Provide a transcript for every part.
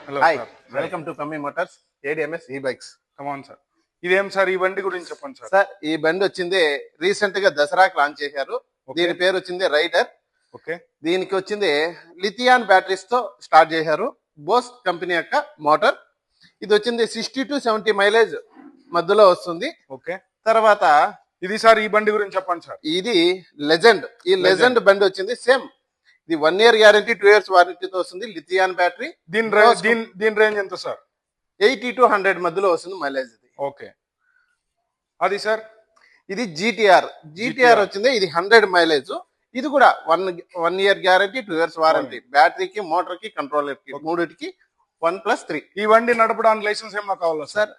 Hello hi sir. Welcome to Kami Motors ADMS ఈ bikes. Come on sir. ఇదేం sir, ఈ బండి గురించి చెప్పండి సార్. సార్ ఈ బండి వచ్చింది రీసెంట్ గా దసరాకి లాంచ్ చేశారు. దీని పేరు వచ్చింది రైడర్. ఓకే. దీనికి వచ్చింది లిథియాన్ బ్యాటరీస్ తో స్టార్ట్ చేశారు. బోస్ కంపెనీ యొక్క మోటార్. ఇది వచ్చింది 60 to 70 మైలేజ్ మధ్యలో వస్తుంది. ఓకే. తర్వాత ఇది సార్, ఈ బండి గురించి చెప్పండి సార్. ఇది లెజెండ్. ఈ లెజెండ్ బండి వచ్చింది సేమ్. ఇది 1 year గ్యారంటీ 2 years వారంటీతో వస్తుంది. Lithium-ion battery. దీని రేంజ్ ఎంత సార్? 80 to 100 మధ్యలో వస్తుంది మైలేజ్. ఇది ఓకే. అది సార్, ఇది జీటీఆర్ వచ్చింది. ఇది 100 మైలేజ్. ఇది కూడా 1 year గ్యారంటీ 2 years వారంటీ. బ్యాటరీకి, మోటార్ కి, కంట్రోలర్ కి మూడిటికి 1+3. ఈ బండి నడపడానికి లైసెన్స్ ఏమన్నా కావాలా సార్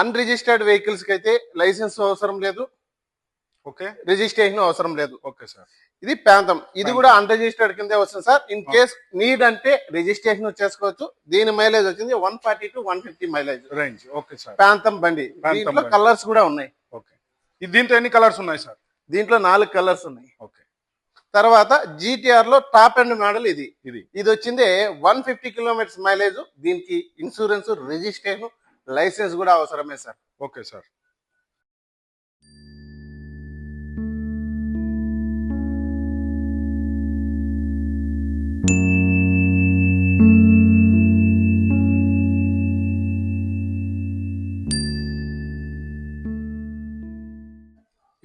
అన్రిజిస్టర్డ్ వెహికల్స్ కి అయితే లైసెన్స్ అవసరం లేదు, ఓకే. రిజిస్ట్రేషన్ అవసరం లేదు. Okay sir. ఇది ప్యాంతం. ఇది కూడా అన్రిజిస్టర్డ్ కిందే వస్తుంది సార్. ఇన్ కేస్ నీడ్ అంటే రిజిస్ట్రేషన్ చేసుకోవచ్చు. దీని మైలేజ్ వచ్చింది 140 to 150 mileage range. Okay sir. ప్యాంతం బండి. దీంట్లో కలర్స్ కూడా ఉన్నాయి. ఓకే. దీంట్లో ఎన్ని కలర్స్ ఉన్నాయి సార్? దీంట్లో 4 కలర్స్ ఉన్నాయి. ఓకే. తర్వాత జీటీఆర్ లో టాప్ అండ్ మోడల్ ఇది. ఇది ఇది వచ్చింది 150 కిలోమీటర్స్ మైలేజ్. దీనికి ఇన్సూరెన్స్, రిజిస్ట్రేషన్, లైసెన్స్ కూడా అవసరమే సార్. Okay sir.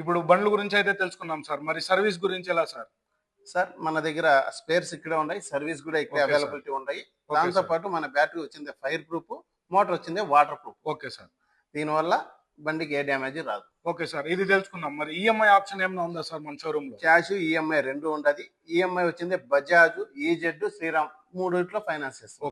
ఇప్పుడు బండ్ల గురించి అయితే తెలుసుకున్నాం సార్. మరి సర్వీస్ గురించి ఎలా సార్? సార్ మన దగ్గర స్పేర్స్ ఇక్కడే ఉన్నాయి, సర్వీస్ కూడా ఇక్కడ Okay, అవైలబిలిటీ ఉన్నాయి. Okay, దాంతో sir. పాటు మన బ్యాటరీ వచ్చింది ఫైర్ ప్రూఫ్, మోటార్ వచ్చింది వాటర్ ప్రూఫ్. Okay sir. దీనివల్ల బండికి ఏ డ్యామేజ్ రాదు. ఓకే సార్, ఇది తెలుసుకున్నాం. మరి ఈఎంఐ ఆప్షన్ ఏమైనా ఉందా సార్ మన షోరూమ్ లో? క్యాష్, ఈఎంఐ రెండు ఉండదు. ఈఎంఐ వచ్చింది బజాజ్, ఈజెడ్, శ్రీరామ్ మూడిట్లో ఫైనాన్స్ చేస్తాం.